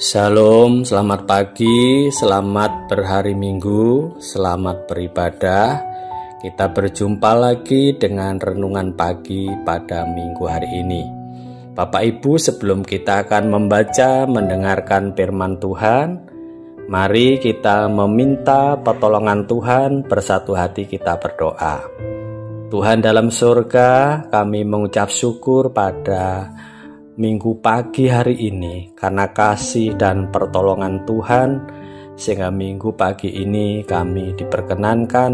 Shalom, selamat pagi, selamat berhari Minggu, selamat beribadah. Kita berjumpa lagi dengan renungan pagi pada minggu hari ini. Bapak Ibu, sebelum kita akan membaca, mendengarkan firman Tuhan, mari kita meminta pertolongan Tuhan, bersatu hati kita berdoa. Tuhan dalam surga, kami mengucap syukur pada minggu pagi hari ini karena kasih dan pertolongan Tuhan, sehingga minggu pagi ini kami diperkenankan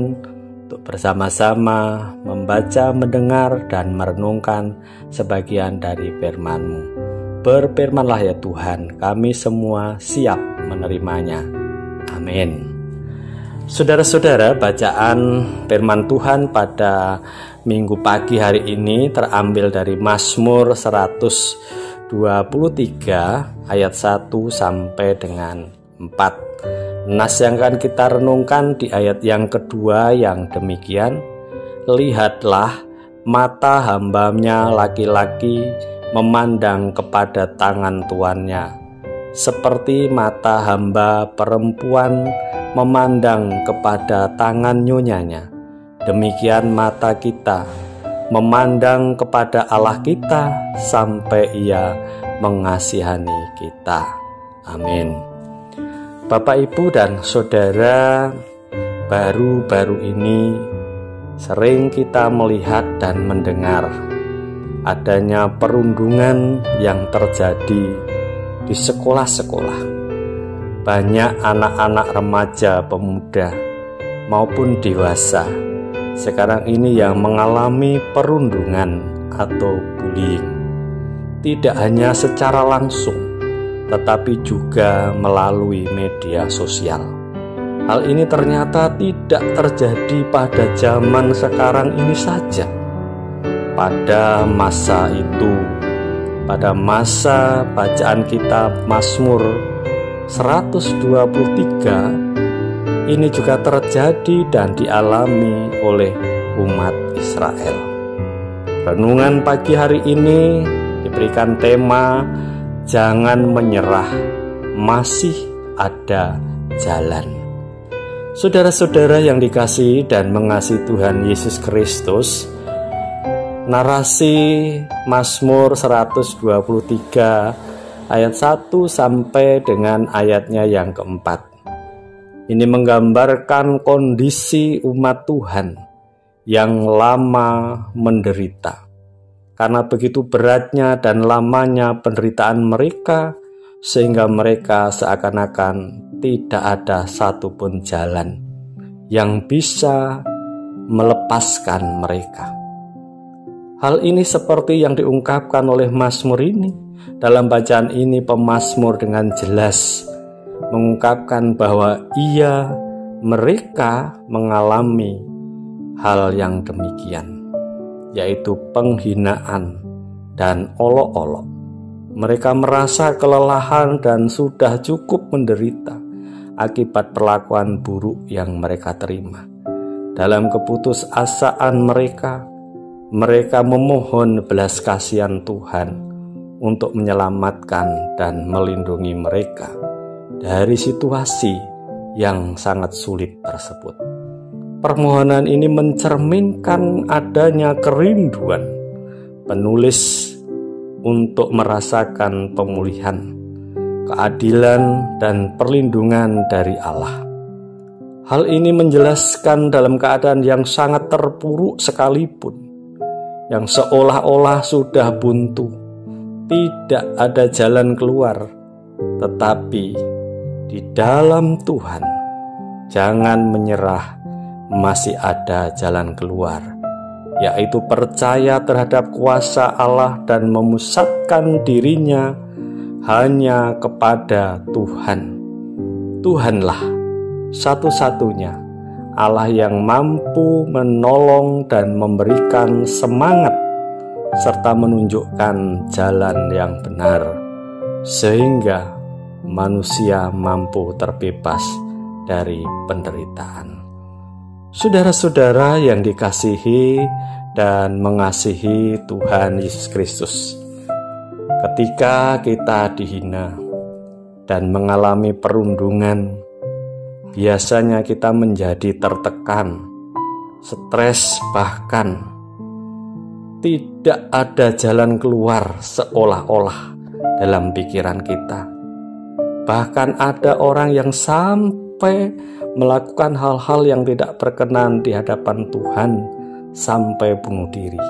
untuk bersama-sama membaca, mendengar, dan merenungkan sebagian dari firman-Mu. Berfirmanlah ya Tuhan, kami semua siap menerimanya. Amin. Saudara-saudara, bacaan firman Tuhan pada minggu pagi hari ini terambil dari Mazmur 123 ayat 1 sampai dengan 4. Nas yang akan kita renungkan di ayat yang kedua yang demikian, lihatlah mata hamba-Nya laki-laki memandang kepada tangan tuannya, seperti mata hamba perempuan memandang kepada tangan nyonyanya. Demikian mata kita memandang kepada Allah kita sampai Ia mengasihani kita. Amin. Bapak, Ibu, dan Saudara, baru-baru ini sering kita melihat dan mendengar adanya perundungan yang terjadi di sekolah-sekolah. Banyak anak-anak remaja, pemuda, maupun dewasa sekarang ini yang mengalami perundungan atau bullying. Tidak hanya secara langsung, tetapi juga melalui media sosial. Hal ini ternyata tidak terjadi pada zaman sekarang ini saja. Pada masa itu, pada masa bacaan kitab Mazmur 123, ini juga terjadi dan dialami oleh umat Israel. Renungan pagi hari ini diberikan tema jangan menyerah, masih ada jalan. Saudara-saudara yang dikasihi dan mengasihi Tuhan Yesus Kristus, narasi Mazmur 123 ayat 1 sampai dengan ayatnya yang keempat. Ini menggambarkan kondisi umat Tuhan yang lama menderita. Karena begitu beratnya dan lamanya penderitaan mereka, sehingga mereka seakan-akan tidak ada satupun jalan yang bisa melepaskan mereka. Hal ini seperti yang diungkapkan oleh Mazmur ini. Dalam bacaan ini pemazmur dengan jelas mengungkapkan bahwa mereka mengalami hal yang demikian, yaitu penghinaan dan olok-olok. Mereka merasa kelelahan dan sudah cukup menderita akibat perlakuan buruk yang mereka terima. Dalam keputusasaan mereka memohon belas kasihan Tuhan untuk menyelamatkan dan melindungi mereka dari situasi yang sangat sulit tersebut. Permohonan ini mencerminkan adanya kerinduan penulis untuk merasakan pemulihan, keadilan, dan perlindungan dari Allah. Hal ini menjelaskan dalam keadaan yang sangat terpuruk sekalipun, yang seolah-olah sudah buntu, tidak ada jalan keluar, tetapi di dalam Tuhan jangan menyerah, masih ada jalan keluar, yaitu percaya terhadap kuasa Allah dan memusatkan dirinya hanya kepada Tuhan. Tuhanlah satu-satunya Allah yang mampu menolong dan memberikan semangat serta menunjukkan jalan yang benar, sehingga manusia mampu terbebas dari penderitaan. Saudara-saudara yang dikasihi dan mengasihi Tuhan Yesus Kristus, ketika kita dihina dan mengalami perundungan, biasanya kita menjadi tertekan, stres, bahkan tidak ada jalan keluar seolah-olah dalam pikiran kita. Bahkan ada orang yang sampai melakukan hal-hal yang tidak berkenan di hadapan Tuhan sampai bunuh diri.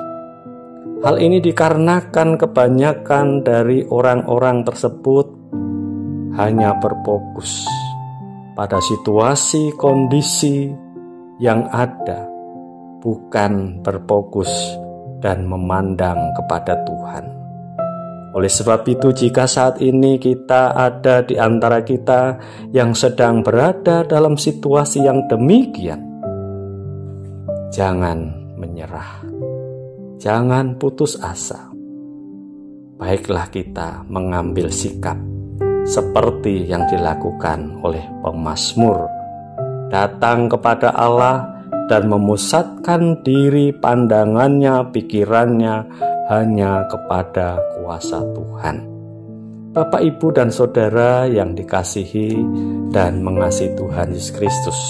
Hal ini dikarenakan kebanyakan dari orang-orang tersebut hanya berfokus pada situasi kondisi yang ada, bukan berfokus dan memandang kepada Tuhan. Oleh sebab itu, jika saat ini kita ada di antara kita yang sedang berada dalam situasi yang demikian, jangan menyerah, jangan putus asa. Baiklah kita mengambil sikap seperti yang dilakukan oleh pemazmur, datang kepada Allah dan memusatkan diri pandangannya, pikirannya hanya kepada kuasa Tuhan. Bapak, Ibu, dan Saudara yang dikasihi dan mengasihi Tuhan Yesus Kristus,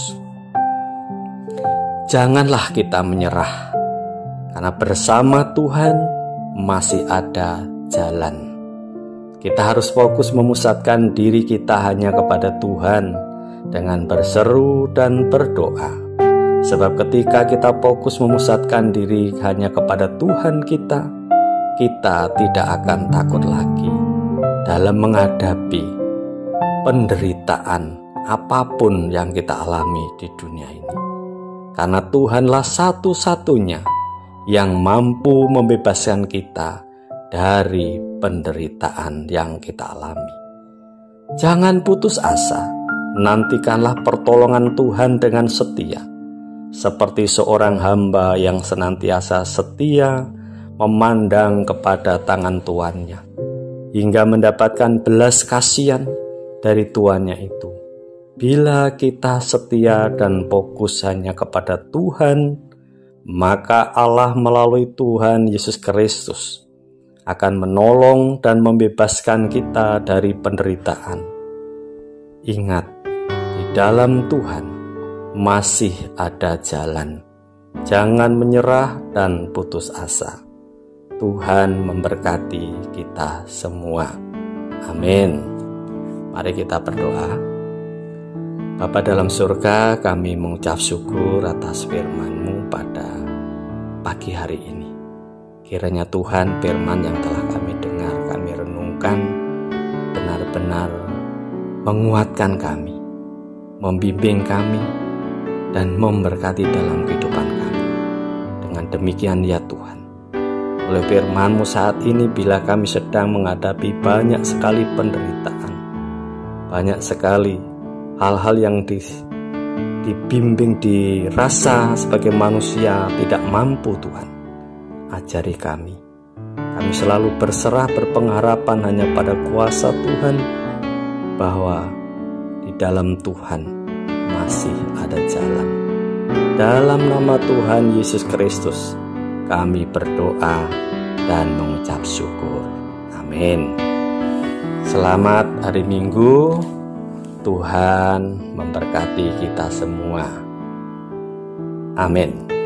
janganlah kita menyerah, karena bersama Tuhan masih ada jalan. Kita harus fokus memusatkan diri kita hanya kepada Tuhan dengan berseru dan berdoa. Sebab ketika kita fokus memusatkan diri hanya kepada Tuhan kita tidak akan takut lagi dalam menghadapi penderitaan apapun yang kita alami di dunia ini. Karena Tuhanlah satu-satunya yang mampu membebaskan kita dari penderitaan yang kita alami. Jangan putus asa, nantikanlah pertolongan Tuhan dengan setia, seperti seorang hamba yang senantiasa setia memandang kepada tangan tuannya, hingga mendapatkan belas kasihan dari tuannya itu. Bila kita setia dan fokus hanya kepada Tuhan, maka Allah melalui Tuhan Yesus Kristus akan menolong dan membebaskan kita dari penderitaan. Ingat, di dalam Tuhan masih ada jalan. Jangan menyerah dan putus asa. Tuhan memberkati kita semua. Amin. Mari kita berdoa. Bapa dalam surga, kami mengucap syukur atas firman-Mu pada pagi hari ini. Kiranya Tuhan, firman yang telah kami dengar, kami renungkan, benar-benar menguatkan kami, membimbing kami, dan memberkati dalam kehidupan kami. Dengan demikian ya Tuhan, oleh firman-Mu saat ini, bila kami sedang menghadapi banyak sekali penderitaan, banyak sekali hal-hal yang dibimbing, dirasa sebagai manusia tidak mampu, Tuhan, ajari kami. Kami selalu berserah, berpengharapan hanya pada kuasa Tuhan, bahwa di dalam Tuhan masih ada jalan. Dalam nama Tuhan Yesus Kristus kami berdoa dan mengucap syukur. Amin. Selamat hari Minggu. Tuhan memberkati kita semua. Amin.